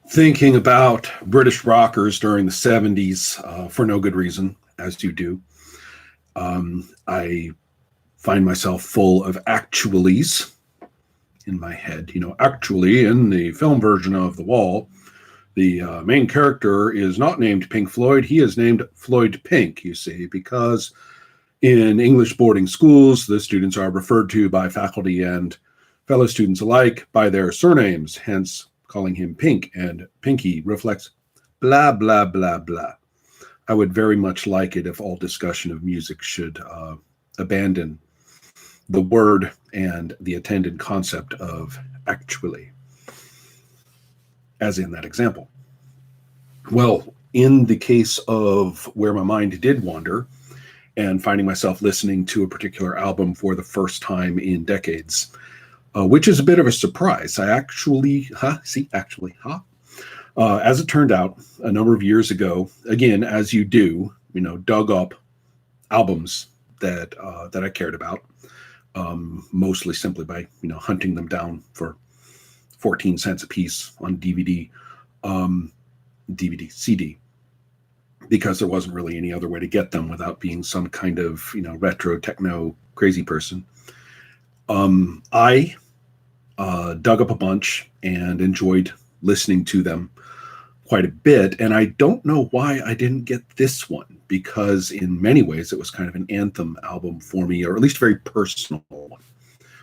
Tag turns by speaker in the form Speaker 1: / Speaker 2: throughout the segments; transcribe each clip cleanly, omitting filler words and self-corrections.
Speaker 1: thinking about British rockers during the 70s for no good reason, as you do. I find myself full of actuallys in my head. Actually, in the film version of The Wall, the main character is not named Pink Floyd. He is named Floyd Pink, you see, because in English boarding schools, the students are referred to by faculty and fellow students alike by their surnames, hence calling him Pink, and Pinky reflects blah, blah, blah, blah. I would very much like it if all discussion of music should abandon the word and the attendant concept of actually, as in that example. Well, in the case of where my mind did wander and finding myself listening to a particular album for the first time in decades, which is a bit of a surprise. I actually, as it turned out, a number of years ago, again, as you do, dug up albums that I cared about, mostly simply by hunting them down for 14 cents a piece on DVD, CD, because there wasn't really any other way to get them without being some kind of retro techno crazy person. I dug up a bunch and enjoyed listening to them quite a bit. And I don't know why I didn't get this one, because in many ways it was kind of an anthem album for me, or at least a very personal one.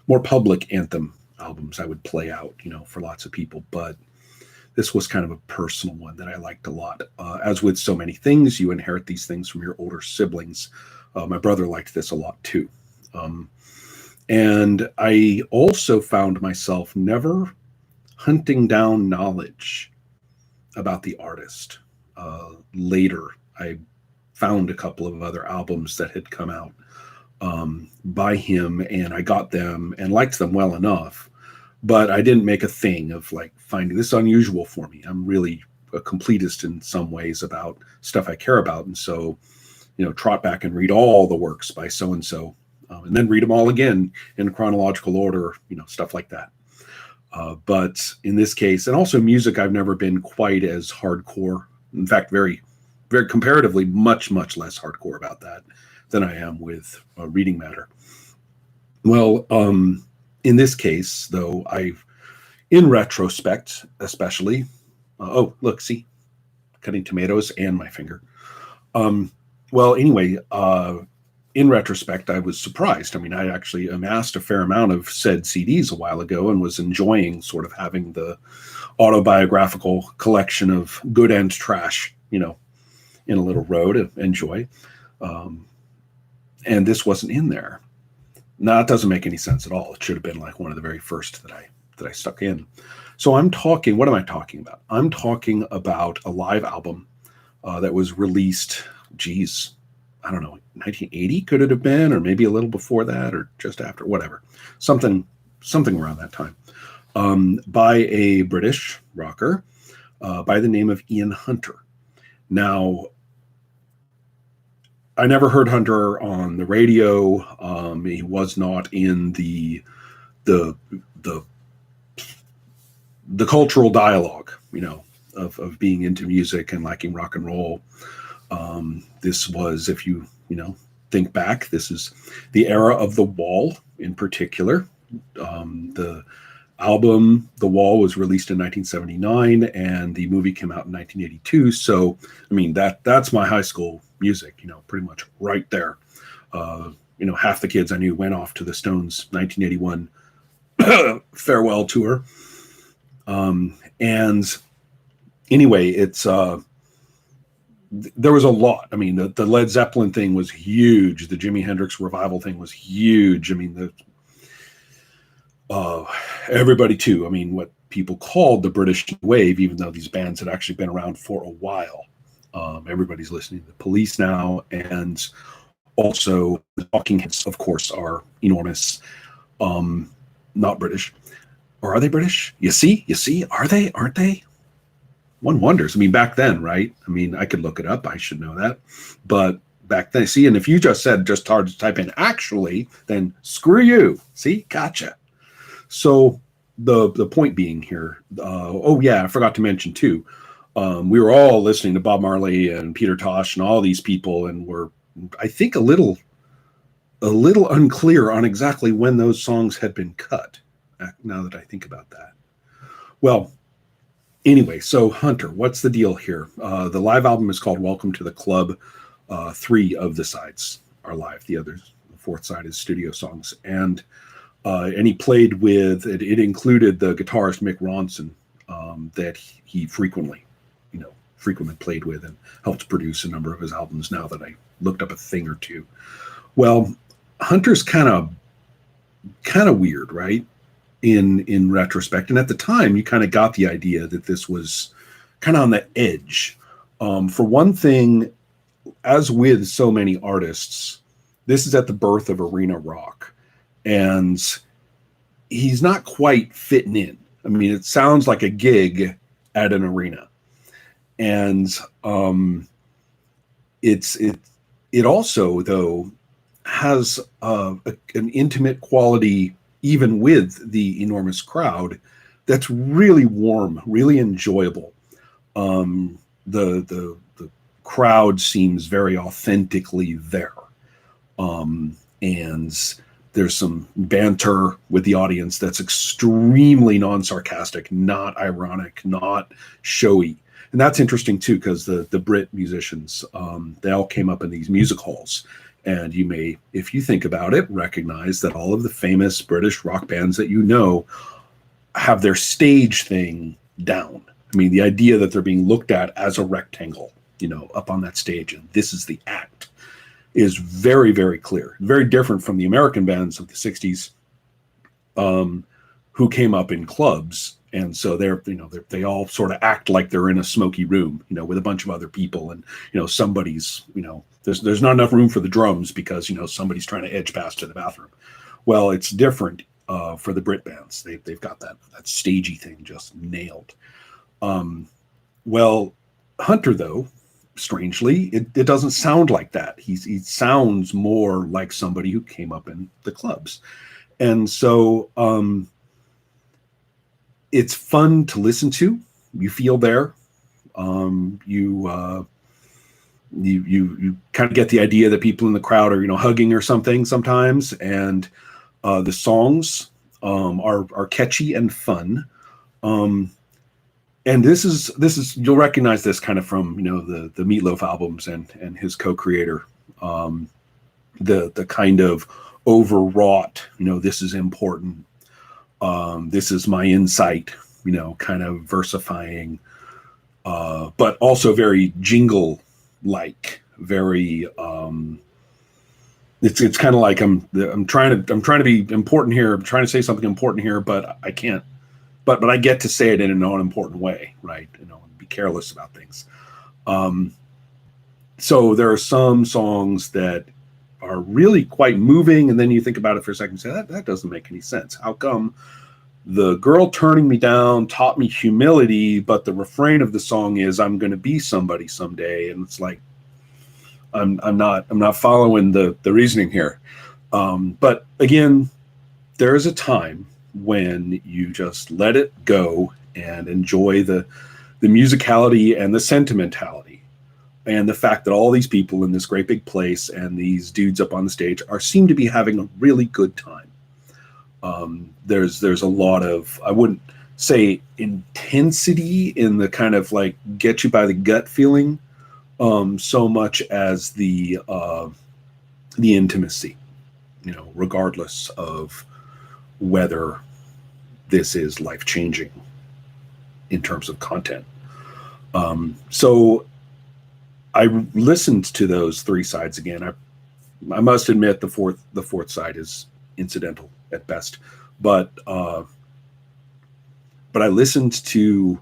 Speaker 1: More public anthem albums I would play out, for lots of people. But this was kind of a personal one that I liked a lot. As with so many things, you inherit these things from your older siblings. My brother liked this a lot too. And I also found myself never hunting down knowledge about the artist. Later, I found a couple of other albums that had come out by him, and I got them and liked them well enough, but I didn't make a thing of finding this unusual for me. I'm really a completist in some ways about stuff I care about, and so trot back and read all the works by so-and-so, and then read them all again in chronological order, stuff like that. But in this case, and also music, I've never been quite as hardcore. In fact, very, very comparatively much, much less hardcore about that than I am with reading matter. Well, in this case, though, in retrospect, especially, look, see, cutting tomatoes and my finger. Well, anyway, in retrospect, I was surprised. I mean, I actually amassed a fair amount of said CDs a while ago and was enjoying sort of having the autobiographical collection of good and trash, in a little row to enjoy. And this wasn't in there. Now, it doesn't make any sense at all. It should have been one of the very first that I stuck in. So what am I talking about? I'm talking about a live album that was released, I don't know, 1980 could it have been, or maybe a little before that, or just after, whatever. Something around that time. By a British rocker by the name of Ian Hunter. Now, I never heard Hunter on the radio. He was not in the cultural dialogue, of being into music and liking rock and roll. This was, if you think back, this is the era of The Wall in particular. The album The Wall was released in 1979 and the movie came out in 1982. So, I mean, that's my high school music, pretty much right there. Half the kids I knew went off to the Stones 1981 farewell tour. And anyway, it's there was a lot. I mean, the Led Zeppelin thing was huge. The Jimi Hendrix revival thing was huge. I mean, everybody too. I mean, what people called the British Wave, even though these bands had actually been around for a while. Everybody's listening to the Police now, and also the Talking Heads, of course, are enormous. Not British, or are they British? You see, are they? Aren't they? One wonders. I mean, back then, right? I mean, I could look it up. I should know that. But back then, see, and if you just said just hard to type in actually, then screw you. See, gotcha. So the point being here, oh yeah, I forgot to mention too. We were all listening to Bob Marley and Peter Tosh and all these people, and were, I think, a little unclear on exactly when those songs had been cut. Now that I think about that, well, anyway, so Hunter, what's the deal here? The live album is called Welcome to the Club. Three of the sides are live. The fourth side is studio songs, and he played with it. It included the guitarist Mick Ronson, that he frequently played with and helped produce a number of his albums. Now that I looked up a thing or two, well, Hunter's kind of weird, right? In retrospect, and at the time, you kind of got the idea that this was kind of on the edge. For one thing, as with so many artists, this is at the birth of arena rock, and he's not quite fitting in. I mean, it sounds like a gig at an arena, and it also, though, has an intimate quality, even with the enormous crowd, that's really warm, really enjoyable. The crowd seems very authentically there, and there's some banter with the audience that's extremely non-sarcastic, not ironic, not showy. And that's interesting too, because the Brit musicians, they all came up in these music halls. And you may, if you think about it, recognize that all of the famous British rock bands that you know have their stage thing down. I mean, the idea that they're being looked at as a rectangle, up on that stage, and this is the act, is very, very clear. Very different from the American bands of the 60s, who came up in clubs. And so they all sort of act like they're in a smoky room, with a bunch of other people, and somebody's, there's not enough room for the drums because somebody's trying to edge past to the bathroom. Well, it's different for the Brit bands. They've got that stagey thing just nailed. Well, Hunter, though, strangely, it doesn't sound like that. He sounds more like somebody who came up in the clubs, and so it's fun to listen to. You feel there. You kind of get the idea that people in the crowd are hugging or something sometimes, and the songs are catchy and fun. And this is you'll recognize this kind of from the Meatloaf albums and his co-creator, the kind of overwrought, this is important, this is my insight, kind of versifying, but also very jingle like, very it's kind of like I'm trying to be important here, I'm trying to say something important here, but I can't. But I get to say it in an unimportant way, right? And be careless about things. So there are some songs that are really quite moving, and then you think about it for a second and say, that doesn't make any sense. How come the girl turning me down taught me humility, but the refrain of the song is I'm going to be somebody someday? And it's like, I'm not following the reasoning here. But again, there is a time when you just let it go and enjoy the musicality and the sentimentality and the fact that all these people in this great big place and these dudes up on the stage seem to be having a really good time. There's a lot of, I wouldn't say intensity in the kind of like get you by the gut feeling, so much as the intimacy, regardless of whether this is life-changing in terms of content. So I listened to those three sides again. I must admit the fourth side is incidental at best, but I listened to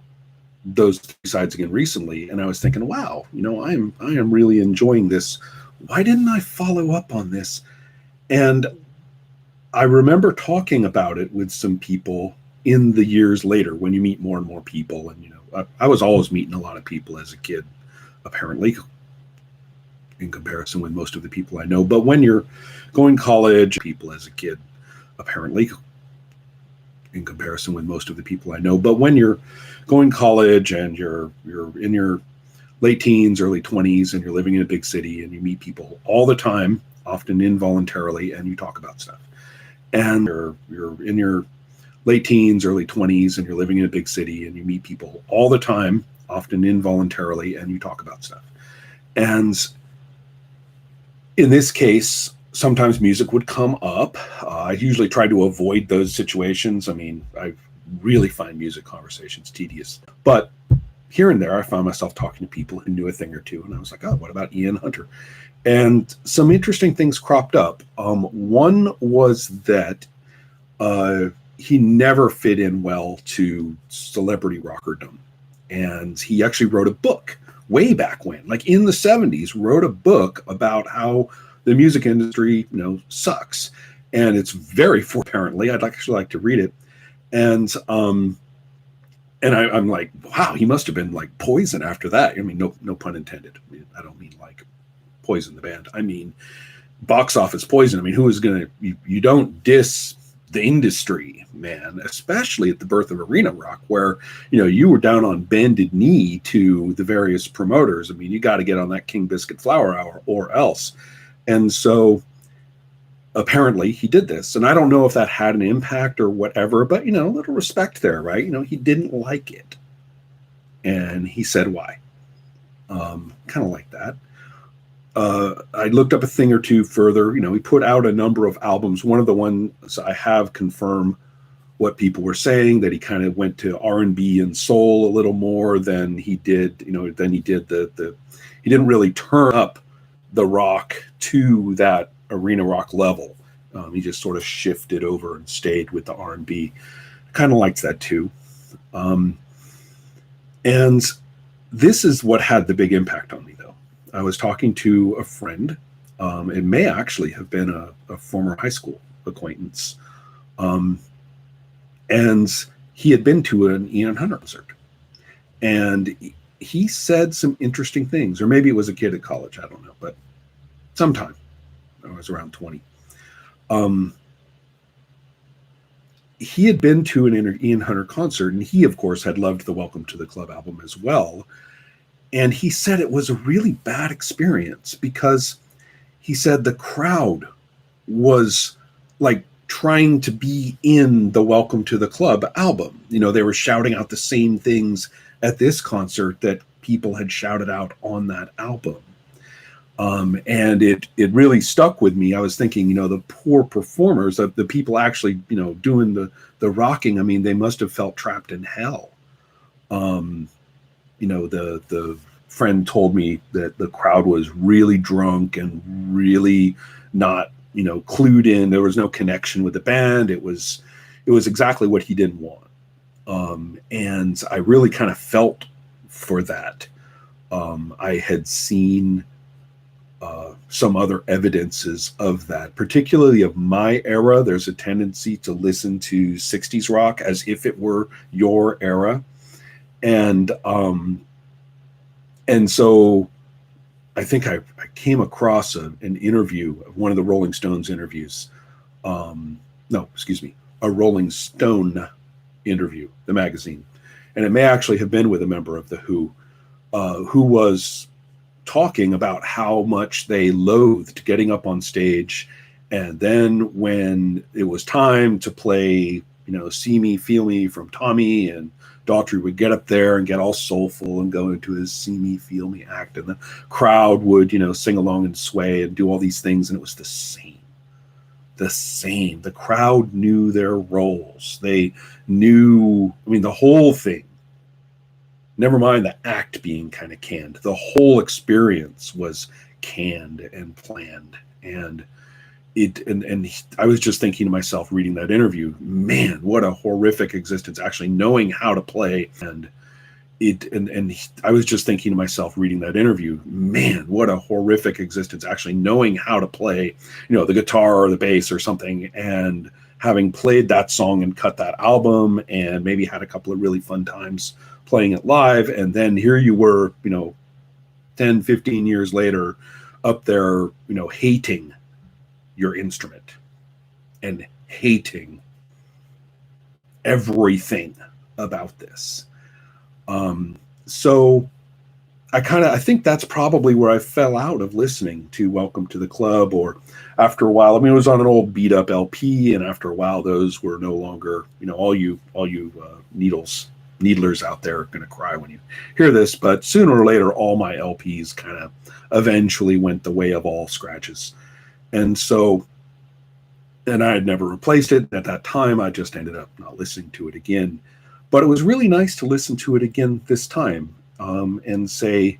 Speaker 1: those three sides again recently, and I was thinking, wow, I am really enjoying this. Why didn't I follow up on this? And I remember talking about it with some people in the years later when you meet more and more people. And, I was always meeting a lot of people as a kid, apparently, in comparison with most of the people I know. But when you're going to college, people as a kid, apparently, in comparison with most of the people I know. But when you're going to college and you're in your late teens, early 20s, and you're living in a big city and you meet people all the time, often involuntarily, and you talk about stuff. And you're in your late teens, early 20s, and you're living in a big city and you meet people all the time, often involuntarily, and you talk about stuff. And in this case, sometimes music would come up. I usually try to avoid those situations. I mean, I really find music conversations tedious. But here and there, I found myself talking to people who knew a thing or two. And I was like, oh, what about Ian Hunter? And some interesting things cropped up. One was that he never fit in well to celebrity rockerdom. And he actually wrote a book way back when, like in the 70s, wrote a book about how the music industry, sucks. And it's very full, apparently. I'd actually like to read it. And I'm like, wow, he must have been like Poison after that. I mean, no pun intended. I don't mean like Poison the band. I mean, box office Poison. I mean, who is going to, you don't diss the industry, man, especially at the birth of arena rock, where, you were down on bended knee to the various promoters. I mean, you got to get on that King Biscuit Flower Hour or else. And so apparently he did this. And I don't know if that had an impact or whatever, but, a little respect there, right? He didn't like it. And he said why. Kind of like that. I looked up a thing or two further. He put out a number of albums. One of the ones I have confirmed what people were saying, that he kind of went to R&B and soul a little more than he did, than he did he didn't really turn up the rock to that arena rock level. He just sort of shifted over and stayed with the R&B. Kind of liked that too. And this is what had the big impact on me, though. I was talking to a friend. It may actually have been a former high school acquaintance. And he had been to an Ian Hunter concert. And he said some interesting things. Or maybe it was a kid at college. I don't know. But sometime. I was around 20. He had been to an Ian Hunter concert. And he, of course, had loved the Welcome to the Club album as well. And he said it was a really bad experience because he said the crowd was like trying to be in the Welcome to the Club album. They were shouting out the same things at this concert that people had shouted out on that album. And it really stuck with me. I was thinking, the poor performers, the people actually, doing the rocking, I mean, they must have felt trapped in hell. The friend told me that the crowd was really drunk and really not, clued in. There was no connection with the band. It was exactly what he didn't want. And I really kind of felt for that. I had seen some other evidences of that, particularly of my era. There's a tendency to listen to 60s rock as if it were your era. And so I think I came across an interview, one of the Rolling Stones interviews. A Rolling Stone interview, the magazine. And it may actually have been with a member of The Who was talking about how much they loathed getting up on stage. And then when it was time to play, See Me, Feel Me from Tommy, and Daughtry would get up there and get all soulful and go into his See Me, Feel Me act. And the crowd would, sing along and sway and do all these things. And it was the same. The crowd knew their roles. They knew, the whole thing. Never mind the act being kind of canned. The whole experience was canned and planned. And I was just thinking to myself, reading that interview, man, what a horrific existence, actually knowing how to play. And I was just thinking to myself, reading that interview, man, what a horrific existence, actually knowing how to play, the guitar or the bass or something, and having played that song and cut that album and maybe had a couple of really fun times playing it live. And then here you were, 10, 15 years later, up there, hating your instrument and hating everything about this. So I think that's probably where I fell out of listening to Welcome to the Club. Or after a while, I mean, it was on an old beat up LP, and after a while, those were no longer, all you needlers out there are going to cry when you hear this. But sooner or later, all my LPs kind of eventually went the way of all scratches. And so, and I had never replaced it at that time. I just ended up not listening to it again. But it was really nice to listen to it again this time, and say,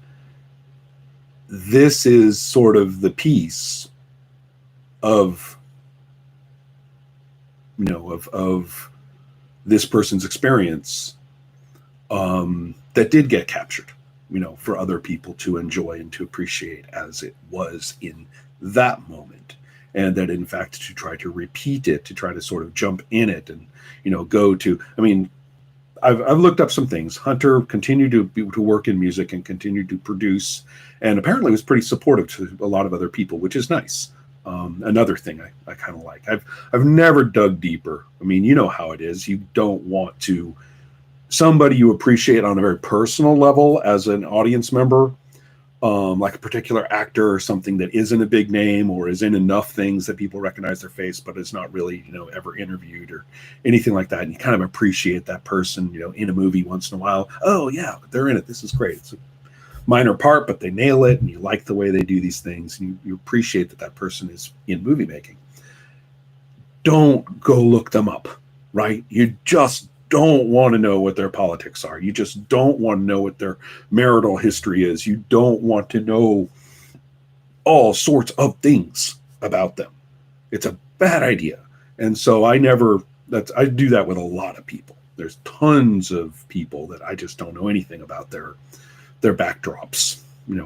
Speaker 1: this is sort of the piece of, of this person's experience, that did get captured, for other people to enjoy and to appreciate as it was in that moment. And that, in fact, to try to repeat it, to try to sort of jump in it and, go to, I've looked up some things. Hunter continued to work in music and continued to produce, and apparently was pretty supportive to a lot of other people, which is nice. Another thing I kind of like. I've never dug deeper. I mean, you know how it is. You don't want to, somebody you appreciate on a very personal level as an audience member, like a particular actor or something that isn't a big name or is in enough things that people recognize their face, but is not really, ever interviewed or anything like that. And you kind of appreciate that person, in a movie once in a while. Oh yeah, they're in it. This is great. It's a minor part, but they nail it. And you like the way they do these things. And you appreciate that person is in movie making. Don't go look them up, right? You just don't want to know what their politics are. You just don't want to know what their marital history is. You don't want to know all sorts of things about them. It's a bad idea. And so I do that with a lot of people. There's tons of people that I just don't know anything about their backdrops,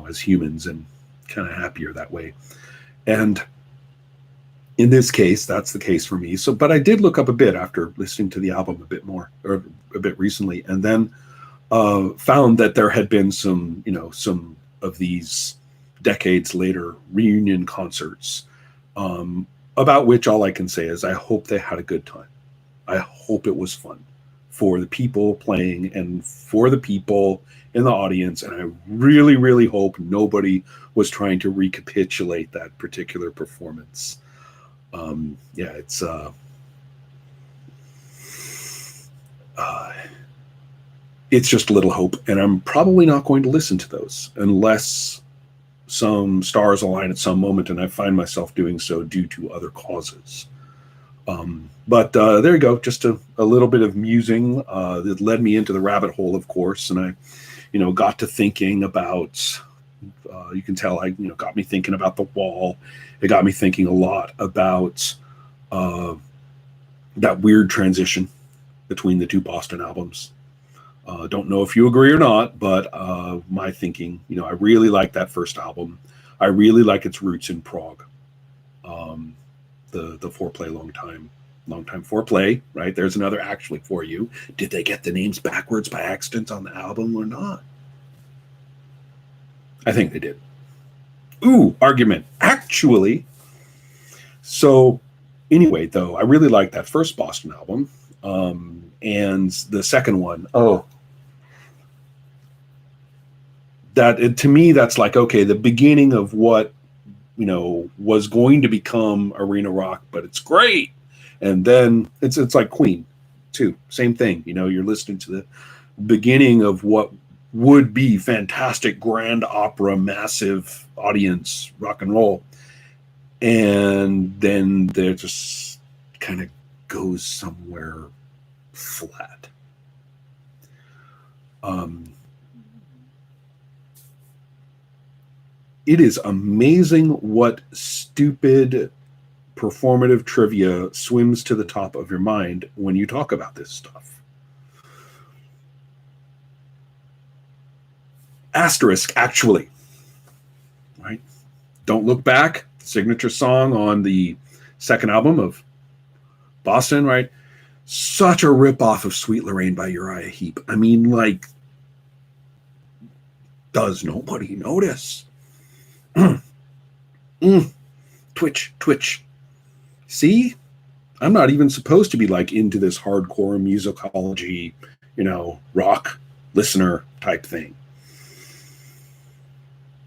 Speaker 1: as humans, and kind of happier that way. And in this case, that's the case for me. So, but I did look up a bit after listening to the album a bit more, or a bit recently, and then found that there had been some of these decades later reunion concerts, about which all I can say is I hope they had a good time. I hope it was fun for the people playing and for the people in the audience. And I really, really hope nobody was trying to recapitulate that particular performance. It's just a little hope, and I'm probably not going to listen to those unless some stars align at some moment, and I find myself doing so due to other causes. But there you go, just a little bit of musing that led me into the rabbit hole, of course, and I, got to thinking about. You can tell got me thinking about The Wall. It got me thinking a lot about that weird transition between the two Boston albums. Don't know if you agree or not, but my thinking, I really like that first album. I really like its roots in Prague. The Foreplay, long time Foreplay, right? There's another actually for you. Did they get the names backwards by accident on the album or not? I think they did. Ooh, argument. Actually, so anyway, though, I really like that first Boston album. And the second one, to me, that's like, okay, the beginning of what, was going to become arena rock, but it's great. And then it's like Queen too. Same thing. You're listening to the beginning of what would be fantastic grand opera, massive audience rock and roll. And then there just kind of goes somewhere flat. It is amazing what stupid performative trivia swims to the top of your mind when you talk about this stuff. Asterisk, actually, right? Don't Look Back, signature song on the second album of Boston, right? Such a ripoff of Sweet Lorraine by Uriah Heep. I mean, like, does nobody notice? Twitch. See? I'm not even supposed to be like into this hardcore musicology, rock listener type thing.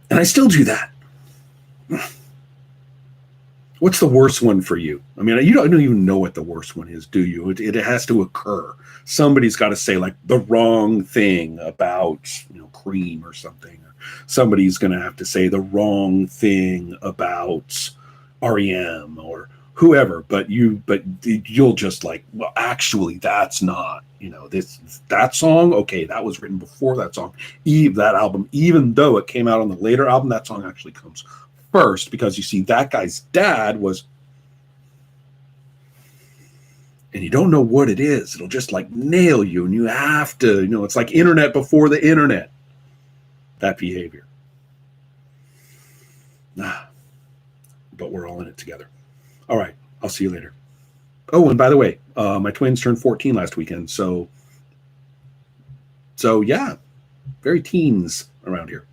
Speaker 1: And I still do that. What's the worst one for you? I mean, you don't even know what the worst one is, do you? It has to occur. Somebody's got to say like the wrong thing about, Cream or something. Somebody's going to have to say the wrong thing about REM or whoever. But you'll just like, well, actually, that's not, that song. Okay, that was written before that song. That album, even though it came out on the later album, that song actually comes first, because you see that guy's dad was, and you don't know what it is. It'll just like nail you, and you have to, it's like internet before the internet, that behavior. But we're all in it together. All right, I'll see you later. Oh, and by the way, my twins turned 14 last weekend, so yeah, very teens around here.